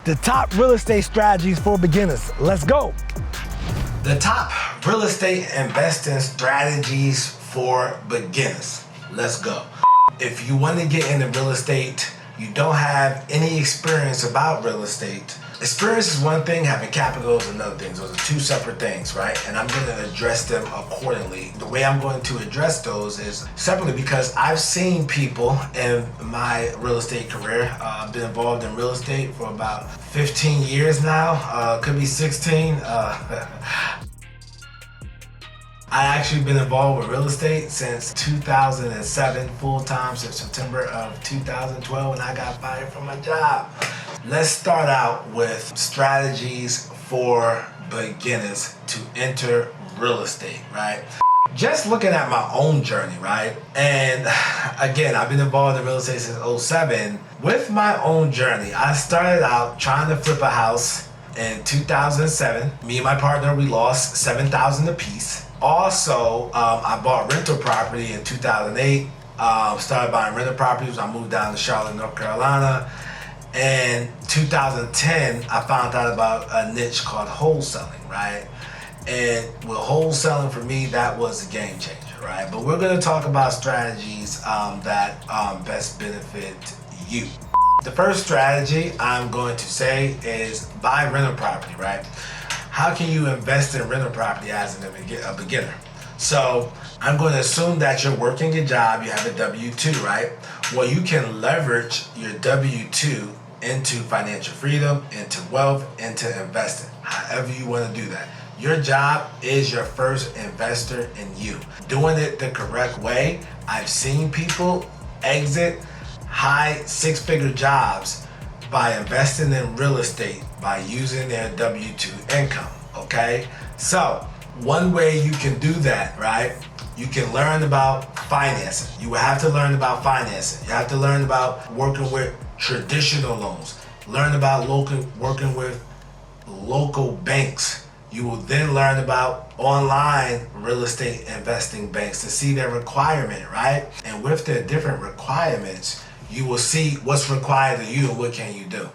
the top real estate strategies for beginners. Let's go. The top real estate investing strategies for beginners. Let's go. If you want to get into real estate, you don't have any experience about real estate. Experience is one thing, having capital is another thing. Those are two separate things, right? And I'm going to address them accordingly. The way I'm going to address those is separately because I've seen people in my real estate career. I've been involved in real estate for about 15 years now, could be 16. I actually been involved with real estate since 2007, full-time since September of 2012 when I got fired from my job. Let's start out with strategies for beginners to enter real estate, right? Just looking at my own journey, right? And again, I've been involved in real estate since 2007. With my own journey, I started out trying to flip a house in 2007. Me and my partner, we lost $7,000 apiece. Also, I bought rental property in 2008. Started buying rental properties. I moved down to Charlotte, North Carolina. And 2010, I found out about a niche called wholesaling, right? And with wholesaling, for me, that was a game changer, right? But we're gonna talk about strategies that best benefit you. The first strategy I'm going to say is buy rental property, right? How can you invest in rental property as a beginner? So I'm going to assume that you're working your job, you have a W-2, right? Well, you can leverage your W-2 into financial freedom, into wealth, into investing, however you want to do that. Your job is your first investor in you. Doing it the correct way, I've seen people exit high six-figure jobs by investing in real estate, by using their W-2 income, okay? So, one way you can do that, right? You can learn about financing. You have to learn about financing. You have to learn about working with traditional loans. Learn about working with local banks. You will then learn about online real estate investing banks to see their requirement, right? And with their different requirements, you will see what's required of you and what can you do.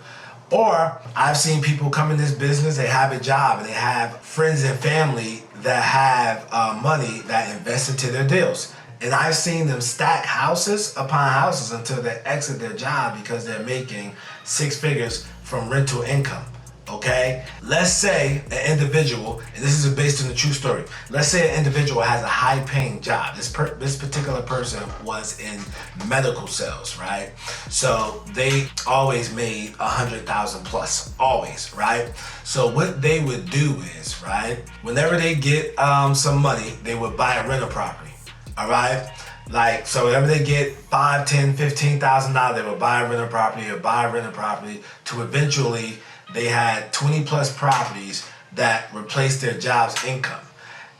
Or I've seen people come in this business, they have a job and they have friends and family that have money that invest into their deals. And I've seen them stack houses upon houses until they exit their job because they're making six figures from rental income. Okay, let's say an individual, and this is based on a true story. Let's say an individual has a high-paying job. This particular person was in medical sales, right? So they always made 100,000 plus, always, right? So what they would do is, right, whenever they get some money, they would buy a rental property. All right. Like, so whenever they get $5, $10, $15,000, they would buy a rental property or buy a rental property to eventually they had 20 plus properties that replaced their job's income.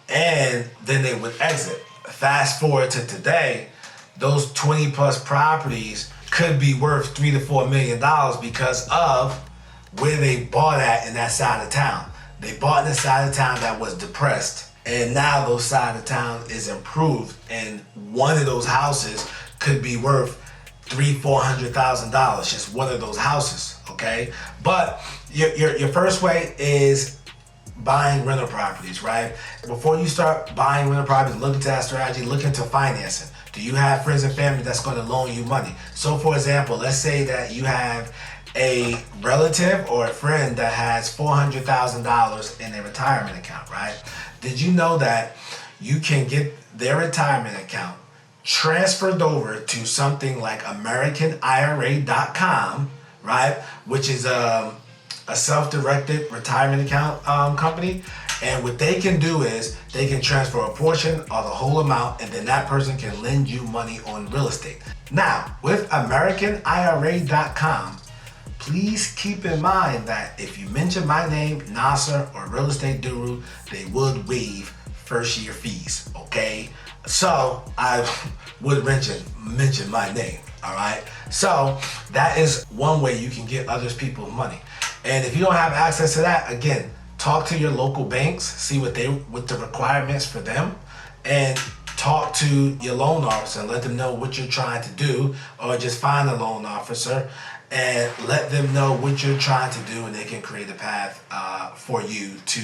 And then they would exit. Fast forward to today, those 20 plus properties could be worth $3 to $4 million because of where they bought at in that side of town. They bought in the side of town that was depressed. And now those side of town is improved, and one of those houses could be worth $300,000-$400,000. Just one of those houses, okay? But your first way is buying rental properties, right? Before you start buying rental properties, look into that strategy. Look into financing. Do you have friends and family that's going to loan you money? So, for example, let's say that you have a relative or a friend that has $400,000 in their retirement account, right? Did you know that you can get their retirement account transferred over to something like AmericanIRA.com, right? Which is a self-directed retirement account company. And what they can do is they can transfer a portion or the whole amount, and then that person can lend you money on real estate. Now, with AmericanIRA.com, please keep in mind that if you mention my name, Nasser, or Real Estate Guru, they would waive first year fees, okay? So I would mention my name, all right? So that is one way you can get other people's money. And if you don't have access to that, again, talk to your local banks, see what the requirements for them, and talk to your loan officer and let them know what you're trying to do, or just find a loan officer and let them know what you're trying to do, and they can create a path for you to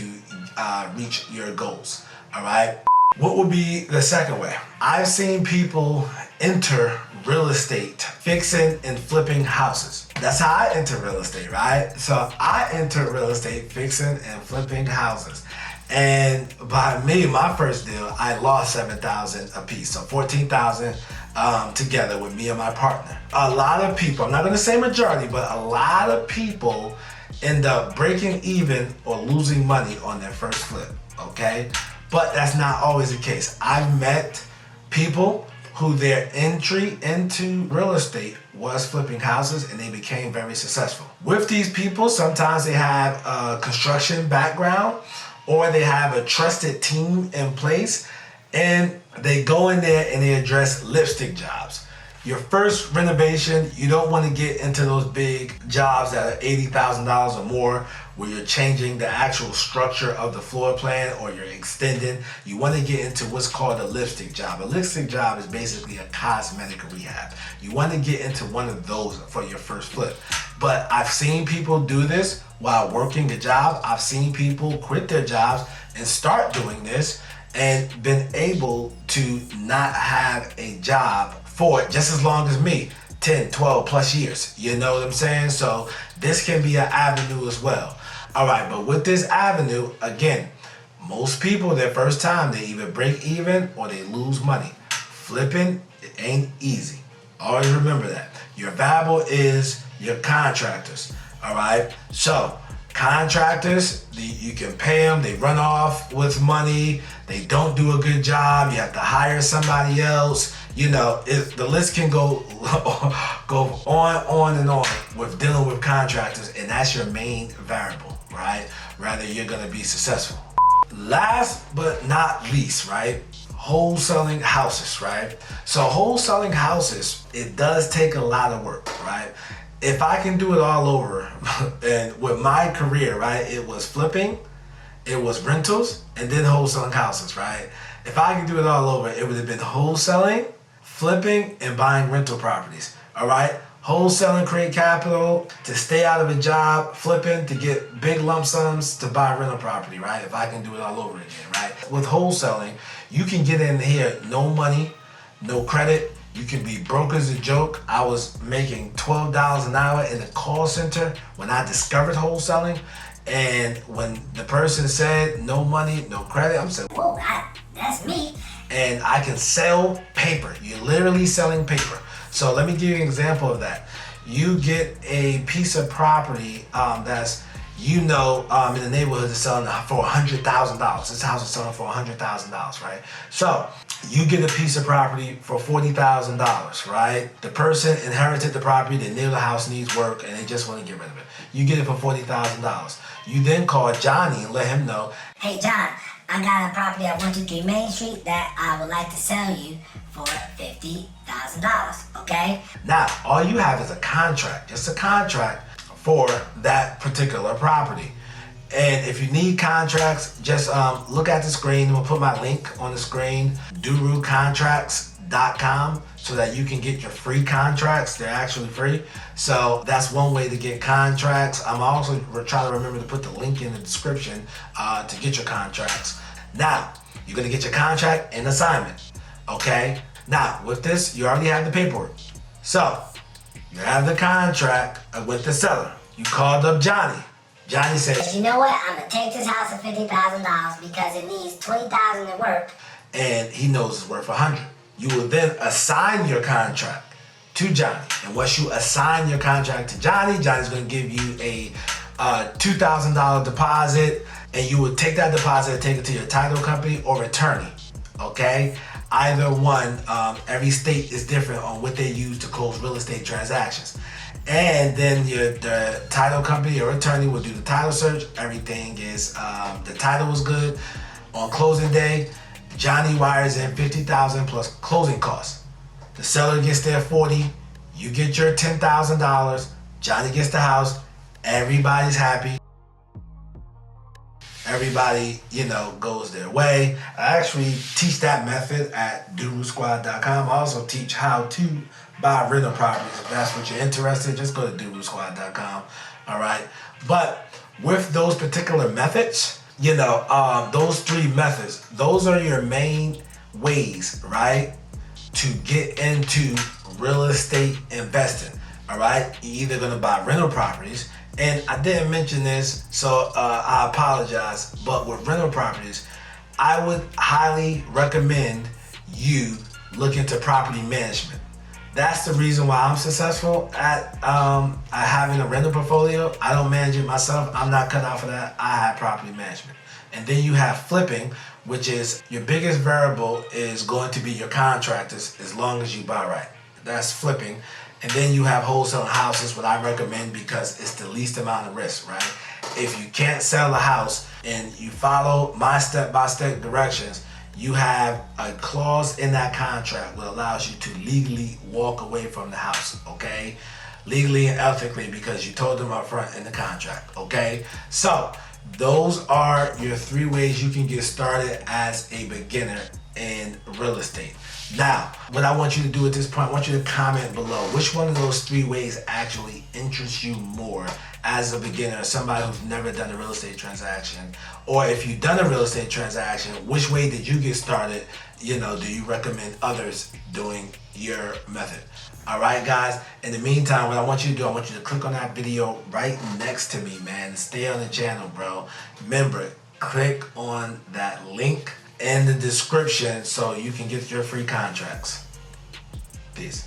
reach your goals. All right. What would be the second way? I've seen people enter real estate fixing and flipping houses. That's how I enter real estate, right? So I enter real estate fixing and flipping houses. And by me, my first deal, I lost $7,000 a piece. So $14,000 together with me and my partner. A lot of people, I'm not gonna say majority, but a lot of people end up breaking even or losing money on their first flip, okay? But that's not always the case. I've met people who their entry into real estate was flipping houses and they became very successful. With these people, sometimes they have a construction background or they have a trusted team in place and they go in there and they address lipstick jobs. Your first renovation, you don't want to get into those big jobs that are $80,000 or more where you're changing the actual structure of the floor plan or you're extending. You want to get into what's called a lipstick job. A lipstick job is basically a cosmetic rehab. You want to get into one of those for your first flip. But I've seen people do this while working a job. I've seen people quit their jobs and start doing this and been able to not have a job for just as long as me, 10, 12 plus years. You know what I'm saying? So this can be an avenue as well. All right, but with this avenue, again, most people, their first time, they either break even or they lose money. Flipping, it ain't easy. Always remember that. Your variable is your contractors, all right? So contractors, you can pay them, they run off with money, they don't do a good job, you have to hire somebody else. You know, the list can go on and on with dealing with contractors, and that's your main variable, right? Rather, you're gonna be successful. Last but not least, right? Wholesaling houses, right? So wholesaling houses, it does take a lot of work, right? If I can do it all over, and with my career, right, it was flipping, it was rentals, and then wholesaling houses, right? If I can do it all over, it would have been wholesaling, flipping, and buying rental properties, all right? Wholesaling, create capital to stay out of a job, flipping to get big lump sums to buy rental property, right? If I can do it all over again, right? With wholesaling, you can get in here, no money, no credit. You can be broke as a joke. I was making $12 an hour in the call center when I discovered wholesaling. And when the person said no money, no credit, I'm saying, whoa, that's me. And I can sell paper. You're literally selling paper. So let me give you an example of that. You get a piece of property that's, in the neighborhood is selling for $100,000. This house is selling for $100,000, right? So you get a piece of property for $40,000, right? The person inherited the property, they knew the house needs work, and they just want to get rid of it. You get it for $40,000. You then call Johnny and let him know, hey John, I got a property at 123 Main Street that I would like to sell you for $50,000, okay? Now, all you have is a contract, just a contract for that particular property. And if you need contracts, just look at the screen. I'm gonna put my link on the screen, durucontracts.com, so that you can get your free contracts. They're actually free. So that's one way to get contracts. I'm also trying to remember to put the link in the description to get your contracts. Now, you're gonna get your contract and assignment, okay? Now, with this, you already have the paperwork. So, you have the contract with the seller. You called up Johnny. Johnny says, you know what? I'm gonna take this house for $50,000 because it needs $20,000 in work. And he knows it's worth $100,000. You will then assign your contract to Johnny. And once you assign your contract to Johnny, Johnny's gonna give you a $2,000 deposit, and you would take that deposit and take it to your title company or attorney, okay? Either one, every state is different on what they use to close real estate transactions. And then the title company or attorney will do the title search. Everything is, the title is good. On closing day, Johnny wires in $50,000 plus closing costs. The seller gets their $40,000, you get your $10,000, Johnny gets the house, everybody's happy. Everybody, goes their way. I actually teach that method at durusquad.com. I also teach how to buy rental properties. If that's what you're interested, just go to DuruSquad.com. All right. But with those particular methods, you know, those 3 methods, those are your main ways, right, to get into real estate investing. All right. You're either going to buy rental properties. And I didn't mention this, so I apologize. But with rental properties, I would highly recommend you look into property management. That's the reason why I'm successful at having a rental portfolio. I don't manage it myself. I'm not cut out for that. I have property management. And then you have flipping, which is your biggest variable is going to be your contractors as long as you buy right. That's flipping. And then you have wholesaling houses, what I recommend because it's the least amount of risk, right? If you can't sell a house and you follow my step-by-step directions, you have a clause in that contract that allows you to legally walk away from the house, okay? Legally and ethically, because you told them up front in the contract, okay? So those are your 3 ways you can get started as a beginner in real estate. Now, what I want you to do at this point, I want you to comment below which one of those 3 ways actually interests you more as a beginner, somebody who's never done a real estate transaction. Or if you've done a real estate transaction, which way did you get started? You know, do you recommend others doing your method? All right, guys. In the meantime, what I want you to do, I want you to click on that video right next to me, man. Stay on the channel, bro. Remember, click on that link in the description so you can get your free contracts. Peace.